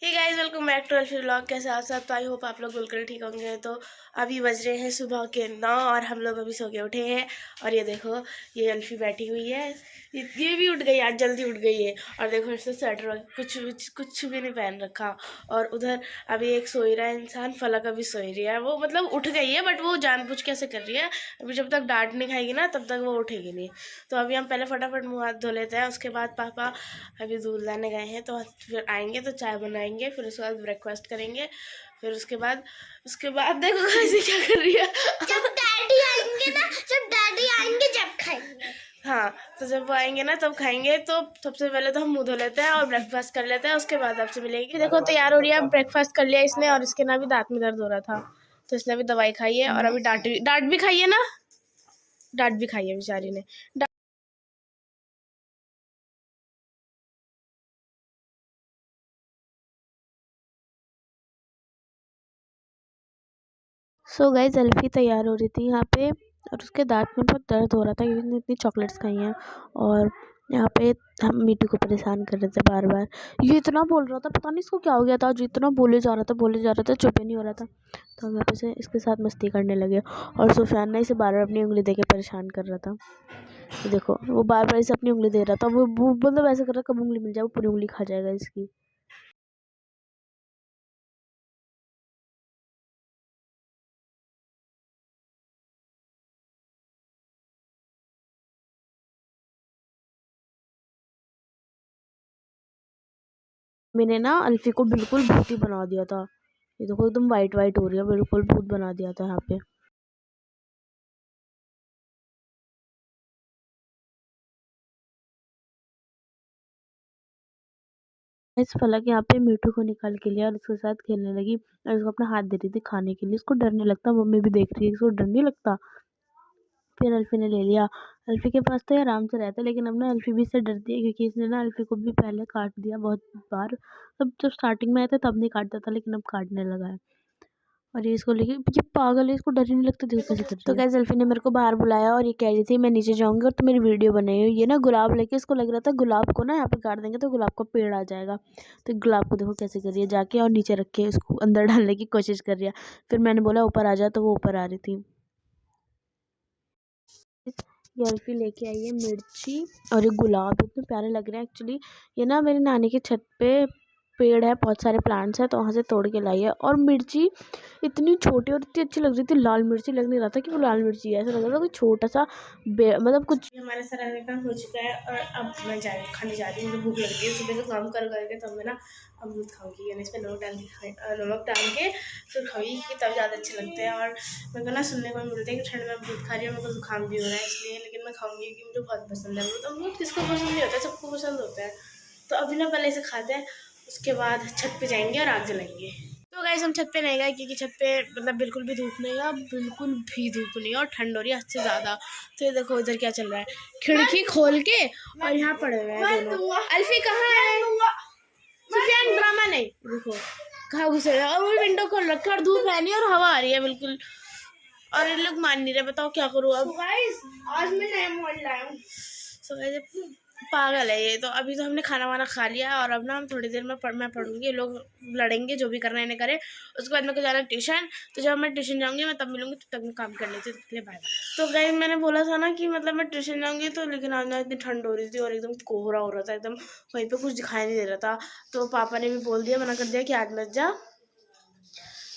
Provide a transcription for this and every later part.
Hey guys, welcome back to Alfi vlog. कैसे आप सब? तो आई होप आप लोग बिल्कुल ठीक होंगे। तो अभी बज रहे हैं सुबह के 9 और हम लोग अभी सो के उठे हैं। और ये देखो, ये अल्फी बैठी हुई है, ये भी उठ गई, आज जल्दी उठ गई है। और देखो, इसने स्वेटर कुछ भी नहीं पहन रखा। और उधर अभी एक सोई रहा है इंसान, फलक अभी सोई रही है। वो मतलब उठ गई है, बट वो जानबूझ कैसे कर रही है। अभी जब तक डांट नहीं खाएगी ना, तब तक वो उठेगी नहीं। तो अभी हम पहले फटाफट मुँह हाथ धो लेते हैं। उसके बाद पापा अभी दूध लाने गए हैं, तो फिर आएंगे तो चाय बनाएंगे, फिर उसके बाद ब्रेकफास्ट करेंगे। फिर उसके बाद देखो कैसे क्या कर रही है। जब डैडी आएंगे ना, जब खाएंगे। हाँ, तो जब वो आएंगे ना तब खाएंगे। तो सबसे पहले तो हम मुंह धो लेते हैं और ब्रेकफास्ट कर लेते हैं, उसके बाद आपसे मिलेंगे। देखो तैयार हो रही है, ब्रेकफास्ट कर लिया इसने, और इसके ना भी दांत में दर्द हो रहा था, तो इसने भी दवाई खाई है। और अभी डांट भी खाई है ना, डांट भी खाई है बेचारी ने। सो गाइस, अल्फी तैयार हो रही थी यहाँ पे, और उसके दांत में बहुत दर्द हो रहा था क्योंकि उसने इतनी चॉकलेट्स खाई हैं। और यहाँ पे हम मीठू को परेशान कर रहे थे बार बार। ये इतना बोल रहा था, पता नहीं इसको क्या हो गया था, जो इतना बोले जा रहा था, चुप ही नहीं हो रहा था। तो हम यहाँ पे से इसके साथ मस्ती करने लगे। और सुफियान ना इसे बार बार अपनी उंगली दे के परेशान कर रहा था। तो देखो, वो बार बार इसे अपनी उंगली दे रहा था। वो मतलब ऐसे कर रहा, कब उंगली मिल जाए वो पूरी उंगली खा जाएगा इसकी। मैंने ना अल्फी को बिल्कुल भूत ही बना दिया था। ये देखो, एकदम वाइट वाइट हो रही है, बिल्कुल भूत बना दिया था यहाँ पे। इस फलक यहाँ पे मीठू को निकाल के लिया और उसके साथ खेलने लगी, और उसको अपना हाथ दे रही थी खाने के लिए। उसको डर नहीं लगता, मम्मी भी देख रही है, इसको डर नहीं लगता। फिर अल्फी ने ले लिया। अल्फी के पास तो ये आराम से रहता है, लेकिन अब ना अल्फी भी इससे डरती है क्योंकि इसने ना अल्फी को भी पहले काट दिया बहुत बार। तब जब स्टार्टिंग में आया था तब नहीं काटता था, लेकिन अब काटने लगा है। और ये इसको लेके, ये पागल है, इसको डर ही नहीं लगता, देखो कैसे कर रही है। तो गाइस, अल्फी ने मेरे को बाहर बुलाया और ये कह रही थी मैं नीचे जाऊंगी और तो मेरी वीडियो बनाई हुई। ये ना गुलाब लेके, इसको लग रहा था गुलाब को ना यहाँ पे काट देंगे तो गुलाब का पेड़ आ जाएगा। तो गुलाब को देखो कैसे कर रही है, जाके और नीचे रख के इसको अंदर डालने की कोशिश कर रही है। फिर मैंने बोला ऊपर आ जा, तो वो ऊपर आ रही थी। ये अल्फी लेके आई है मिर्ची और ये गुलाब, इतने प्यारे लग रहे हैं एक्चुअली। ये ना मेरी नानी की छत पे पेड़ है, बहुत सारे प्लांट्स हैं, तो वहाँ से तोड़ के लाई है। और मिर्ची इतनी छोटी और इतनी अच्छी लग रही थी, लाल मिर्ची लग नहीं रहा था कि वो लाल मिर्ची है, ऐसा लग रहा था कोई छोटा सा मतलब कुछ। हमारा सारा काम हो चुका है और अब मैं खाने जा रही हूँ, मुझे भूख लग रही है। सुबह से काम कर करके तब मैं ना अमरूद खाऊंगी, यानी इसमें नमक डाल के फिर खाऊंगी, कि तब ज़्यादा अच्छे लगते हैं। और मेरे को ना सुनने को मिलता है कि ठंड में अमरूद खा रही हूँ, मेरे को जुकाम भी हो रहा है इसलिए, लेकिन मैं खाऊंगी क्योंकि मुझे बहुत पसंद है अमरूद। अमरूद किसको पसंद नहीं होता है, सबको पसंद होता है। तो अभी ना पहले इसे खाते हैं, उसके बाद छत पे जाएंगे और आग जलाएंगे। तो गाइस, हम छत पे नहीं गए क्योंकि छत पे मतलब बिल्कुल भी धूप नहीं है, बिल्कुल भी धूप नहीं है, और ठंड हो रही है हद से ज़्यादा। तो ये देखो इधर क्या चल रहा है, खिड़की खोल के और यहाँ पड़े हुए हैं दोनों। अल्फी कहाँ है? सुफियान, ड्रामा नहीं, देखो कहाँ घुसे हुए हैं। और वो विंडो खोल रखा और धूप है नहीं और हवा आ रही है बिल्कुल, और ये लोग मान नहीं रहे। बताओ क्या करूँ अब। आज मैं नया मोबाइल लाया हूँ। पागल है ये। तो अभी तो हमने खाना वाना खा लिया, और अब ना हम थोड़ी देर में मैं पढ़ूंगी, ये लोग लड़ेंगे, जो भी करना है इन्हें करे। उसके बाद मेरे को जाना है ट्यूशन, तो जब मैं ट्यूशन जाऊंगी मैं तब मिलूंगी, तब तक मैं काम कर लेती हूँ। बाय। तो गाइस, मैंने बोला था ना कि मतलब मैं ट्यूशन जाऊंगी, तो लेकिन आज ना इतनी ठंड हो रही थी और एकदम कोहरा हो रहा था, एकदम वहीं पर कुछ दिखाई नहीं दे रहा था। तो पापा ने भी बोल दिया, मना कर दिया कि आज मत जा।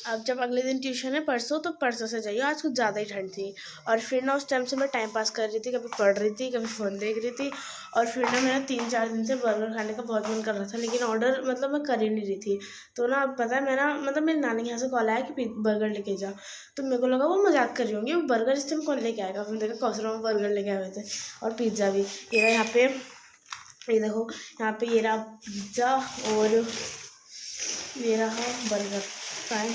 अब जब अगले दिन ट्यूशन है परसों, तो परसों से जाइए, आज कुछ ज़्यादा ही ठंड थी। और फिर ना उस टाइम से मैं टाइम पास कर रही थी, कभी पढ़ रही थी, कभी फ़ोन देख रही थी। और फिर ना मेरा 3-4 दिन से बर्गर खाने का बहुत मन कर रहा था, लेकिन ऑर्डर मतलब मैं कर ही नहीं रही थी। तो ना अब पता है, मैं ना मतलब मेरी नानी के यहाँ से कॉल आया कि बर्गर लेके जा। तो मेरे को लगा वो मजाक कर रही होंगी, वो बर्गर इस टाइम कौन लेके आएगा। फिर देखा कौसरों में बर्गर लेके आए हुए थे, और पिज़्ज़ा भी। ये रहा यहाँ पे, ये देखो यहाँ पे ये रहा पिज़्ज़ा, और ये रहा बर्गर फ्राई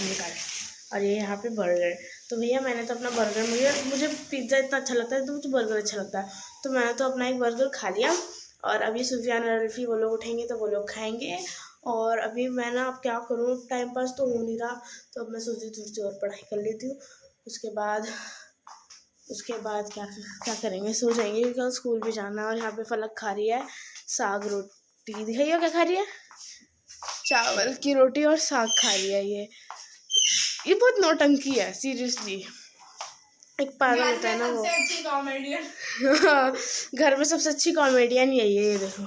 निकाल, और ये यहाँ पे बर्गर। तो भैया मैंने तो अपना बर्गर, मुझे पिज़्ज़ा इतना अच्छा लगता है तो मुझे बर्गर अच्छा लगता है, तो मैंने तो अपना एक बर्गर खा लिया। और अभी सुफियान और अल्फी वो लोग उठेंगे तो वो लोग खाएंगे। और अभी मैं ना अब क्या करूँ, टाइम पास तो हो नहीं रहा, तो अब मैं सोची थोड़ी सी और पढ़ाई कर लेती हूँ। उसके बाद क्या क्या करेंगे, सो जाएंगे क्योंकि स्कूल भी जाना है। और यहाँ पे फलक खा रही है, साग रोटी दिखाइए क्या खा रही है, चावल की रोटी और साग खा रही है। ये बहुत नौटंकी है सीरियसली, एक पागल होता है ना वो। अच्छी कॉमेडियन घर में सबसे अच्छी कॉमेडियन यही है। ये देखो,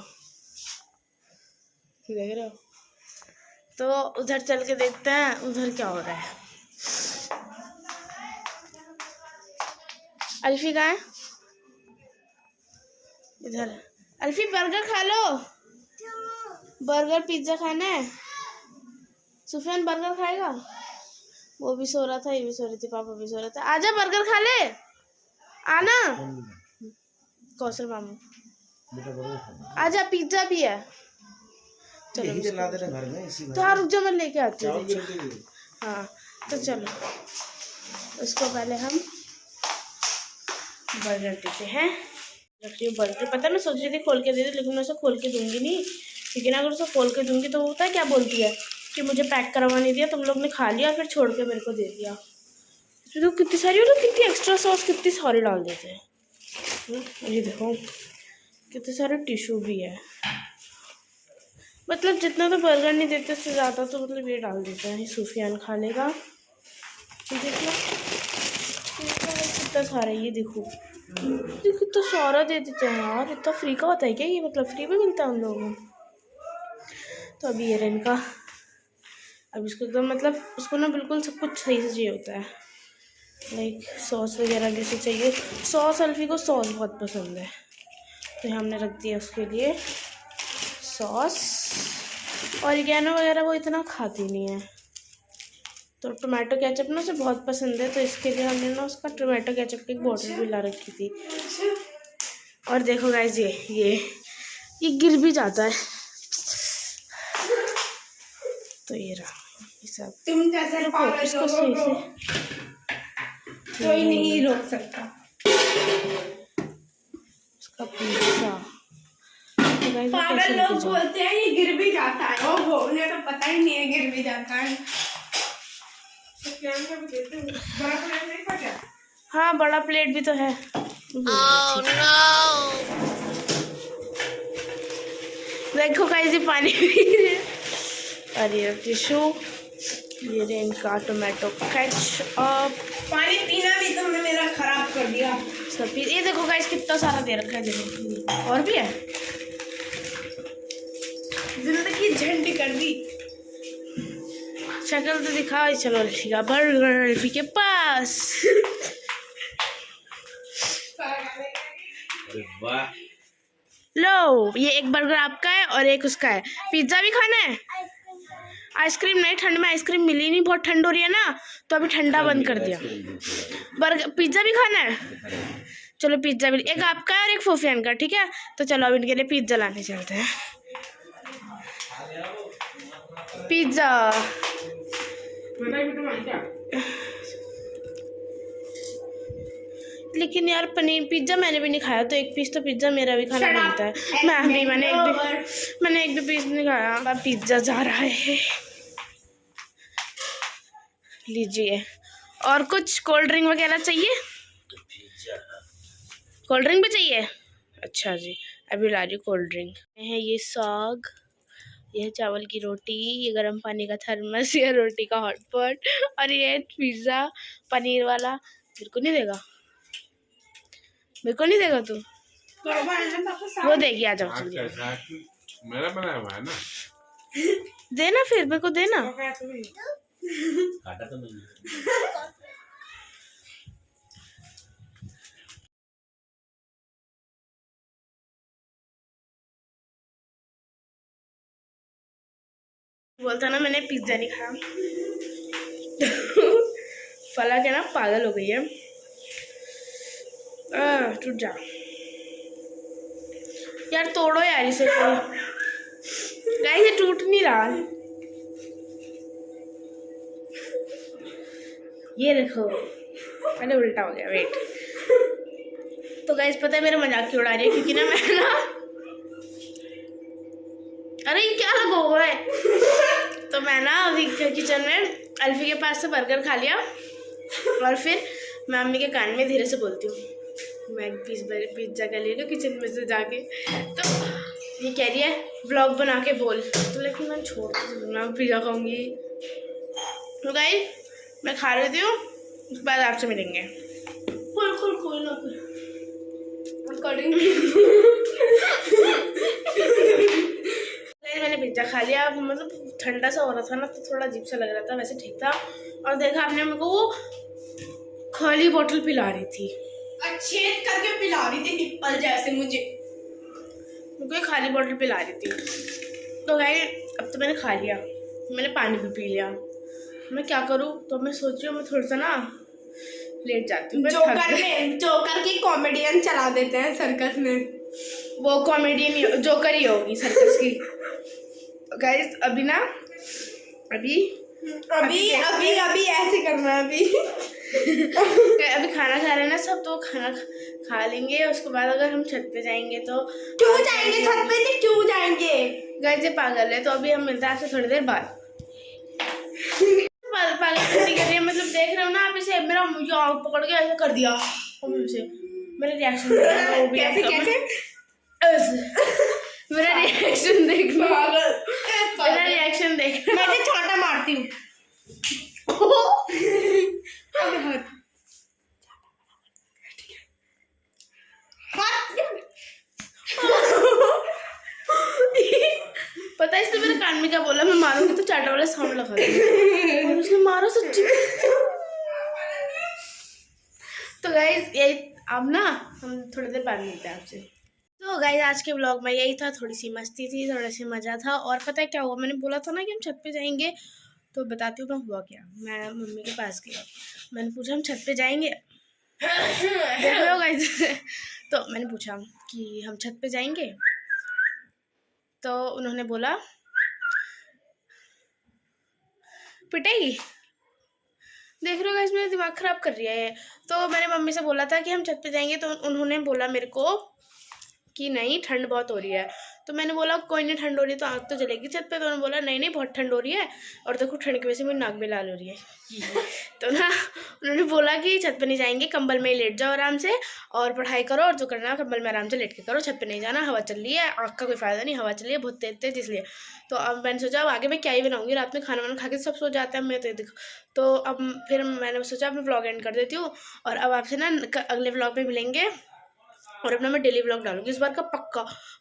देख रहे हो? तो उधर चल के देखते हैं उधर क्या हो रहा है। अल्फी कहाँ है? इधर। अल्फी बर्गर खा लो, बर्गर पिज्जा खाना है। सुफियान बर्गर खाएगा? वो भी सो रहा था, ये भी सो रही थी, पापा भी सो रहा था। आजा बर्गर खा ले, आना। कौशल मामू आजा, पिज्जा भी है। चलो घर में तो हाँ रुक जा, मैं लेके आती हूँ। हाँ तो चलो, उसको पहले हम बर्गर देते हैं। रख रही हूँ बर्गर, पता है मैं सोच रही थी खोल के दे दूँ, लेकिन मैं उसे खोल के दूंगी नहीं, क्योंकि ना अगर उसे खोल के दूंगी तो वो पता है क्या बोलती है कि मुझे पैक करवा नहीं दिया, तुम लोग ने खा लिया फिर छोड़ के मेरे को दे दिया। इसमें तो कितनी सारी मतलब कितनी एक्स्ट्रा सॉस कितनी सारी डाल देते हैं। ये देखो कितने सारे टिश्यू भी है, मतलब जितना तो बर्गर नहीं देते उससे ज़्यादा तो मतलब ये डाल देते हैं। सुफियान खा लेगा, देखो कितना सारा, ये देखो कितना सारा दे देते हैं यार। इतना फ्री का होता है क्या ये, मतलब फ्री में मिलता है उन लोगों को। तो अभी ये इनका, अब इसको एकदम मतलब उसको ना बिल्कुल सब कुछ सही से चाहिए होता है, लाइक सॉस वगैरह भी से चाहिए। सॉस, अल्फी को सॉस बहुत पसंद है, तो हमने रख दिया उसके लिए सॉस। ऑरिगेनो वगैरह वो इतना खाती नहीं है, तो टोमेटो केचप ना उसे बहुत पसंद है, तो इसके लिए हमने ना उसका टोमेटो केचप की एक बॉटल भी ला रखी थी। और देखो गाइस, ये गिर भी जाता है, तो ये रहा ये सब। तुम जैसे इसको सही से कोई नहीं रोक सकता। इसका पिज्जा पागल लोग बोलते हैं ये गिर भी जाता है, और वो उन्हें तो पता ही नहीं है गिर भी जाता है। हाँ बड़ा प्लेट भी तो है। देखो गाइस, ये पानी पी रहे, और ये टिश्यू, ये रे इनका टोमेटो केचप। पानी पीना भी तुमने मेरा खराब कर दिया सब। ये देखो गाइस कितना सारा दे रखा है, देखो और भी है, जिंदगी झंड कर दी। शक्ल तो दिखाओ। चलो अल्फी का बर्गर अल्फी के पास। लो, ये एक बर्गर आपका है और एक उसका है। पिज्जा भी खाना है? आइसक्रीम नहीं, ठंड में आइसक्रीम मिली नहीं, बहुत ठंड हो रही है ना, तो अभी ठंडा बंद कर दिया। बर्गर पिज्जा भी खाना है? चलो पिज्जा भी, एक आपका है और एक फूफियान का, ठीक है। तो चलो अब इनके लिए पिज्जा लाने चलते हैं। पिज्जा लेकिन यार पनीर पिज्जा मैंने भी नहीं खाया, तो एक पीस तो पिज्जा मेरा भी खाना बनता है। मैंने एक भी पीस नहीं खाया। अब पिज्जा जा रहा है, लीजिए। और कुछ कोल्ड ड्रिंक वगैरह चाहिए? कोल्ड ड्रिंक भी चाहिए? अच्छा जी, अभी ला रही कोल्ड ड्रिंक। है ये साग, यह चावल की रोटी, ये गर्म पानी का थर्मस, ये रोटी का हॉटपॉट, और ये पिज्ज़ा पनीर वाला। मेरे को नहीं देगा, मेरे को नहीं देगा तू? वो देगी, आ जाओ। मेरा बनाया हुआ है ना, देना फिर मेरे को देना। काटा तो नहीं। बोलता ना मैंने पिज्जा नहीं खाया। फला के ना पागल हो गई है। टूट जा यार, तोड़ो यार इसे कोई। गाइस ये टूट नहीं रहा। ये देखो, अरे उल्टा हो गया, वेट। तो गाइस पता है मेरा मजाक क्यों उड़ा रही है, क्योंकि ना मैं ना, अरे क्या लगा हुआ है। तो मैं ना अभी किचन में अल्फी के पास से बर्गर खा लिया, और फिर मैं मम्मी के कान में धीरे से बोलती हूँ मैं एक पीस पिज्जा का ले लूँ किचन में से जाके। तो ये कह रही है व्लॉग बना के बोल, तो लेकिन मैं छोड़ मैं पिज़्ज़ा खाऊंगी। तो गाइस मैं खा लेती हूँ, उसके बाद आपसे मिलेंगे। खोल ना मैंने पिज्जा खा लिया। मतलब ठंडा सा हो रहा था ना, तो थोड़ा अजीब सा लग रहा था, वैसे ठीक था। और देखा आपने मेरे को वो खाली बोतल पिला रही थी, छेद करके पिला रही थी निप्पल जैसे मुझे खाली बोतल पिला रही थी। तो गाइस अब तो मैंने खा लिया, मैंने पानी भी पी लिया। मैं क्या करूँ, तो मैं सोच रही हूँ मैं थोड़ा सा ना लेट जाती हूँ। जोकर की कॉमेडियन चला देते हैं सर्कस में, वो कॉमेडियन जोकर ही होगी सर्कस की। गाइस अभी ना अभी ऐसे करना है अभी खाना खा रहे हैं ना सब, तो खाना खा लेंगे। उसके बाद अगर हम छत पे जाएंगे तो क्यों जाएंगे छत पे, तो क्यों जाएंगे गाइस, ये पागल है। तो अभी हम मिलते हैं आपसे थोड़ी देर बाद। पागल कर रही है, मतलब देख रहे हो ना आप इसे, मेरा आँख पकड़ के ऐसे कर दिया उसे। मेरा रिएक्शन कैसे मेरा रिएक्शन देखना, मेरा रिएक्शन देखना। मैं इसे छोटा मारती हूँ। पता है इसने मेरे कान में क्या बोला, मैं मारूंगी तो चाटा वाला साउंड लगा दूंगी, और उसने मारा सच्ची। तो गाइस ये अब ना हम थोड़ी देर बाद मिलते हैं आपसे। तो गाइस आज के ब्लॉग में यही था, थोड़ी सी मस्ती थी, थोड़ा सा मज़ा था। और पता है क्या हुआ, मैंने बोला था ना कि हम छत पे जाएंगे, तो बताती हूँ मैं हुआ क्या। मैं मम्मी के पास गई, मैंने पूछा हम छत पे जाएंगे, देख रहे हो गाइस। तो मैंने पूछा कि हम छत पे जाएंगे, तो उन्होंने बोला पिटाई। देख रहे हो गाइस मेरा दिमाग ख़राब कर रही है। तो मैंने मम्मी से बोला था कि हम छत पे जाएंगे, तो उन्होंने बोला मेरे को कि नहीं ठंड बहुत हो रही है। तो मैंने बोला कोई नहीं, ठंड हो रही है तो आग तो जलेगी छत पे। तो उन्होंने बोला नहीं बहुत ठंड हो रही है, और देखो ठंड की वजह से मेरी नाक भी लाल हो रही है। तो ना उन्होंने बोला कि छत पे नहीं जाएंगे, कंबल में ही लेट जाओ आराम से, और पढ़ाई करो, और जो करना कंबल में आराम से लेट के करो, छत पे नहीं जाना, हवा चल रही है, आग का कोई फ़ायदा नहीं, हवा चल रही है बहुत तेज तेज, इसलिए। तो अब मैंने सोचा अब आगे मैं क्या ही बनाऊंगी, रात में खाना वाना खा के सब सो जाता है, मैं तो देखो। तो अब फिर मैंने सोचा अब मैं व्लॉग एंड कर देती हूँ, और अब आपसे ना अगले व्लॉग में मिलेंगे। और अपना मैं डेली व्लॉग डालूंगी इस बार का,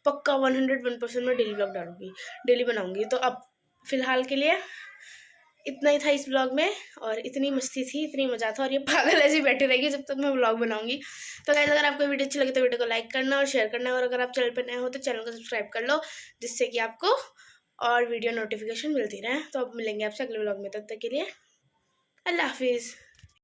पक्का 101% मैं डेली व्लॉग डालूंगी, डेली बनाऊंगी। तो अब फिलहाल के लिए इतना ही था इस व्लॉग में, और इतनी मस्ती थी, इतनी मज़ा था, और ये पागल ऐसे बैठे रहेगी जब तक मैं व्लॉग बनाऊंगी। तो गाइस अगर आपको वीडियो अच्छी लगे तो वीडियो को लाइक करना और शेयर करना, और अगर आप चैनल पर नए हो तो चैनल को सब्सक्राइब कर लो, जिससे कि आपको और वीडियो नोटिफिकेशन मिलती रहे। तो अब मिलेंगे आपसे अगले व्लॉग में, तब तक के लिए अल्लाह हाफिज़।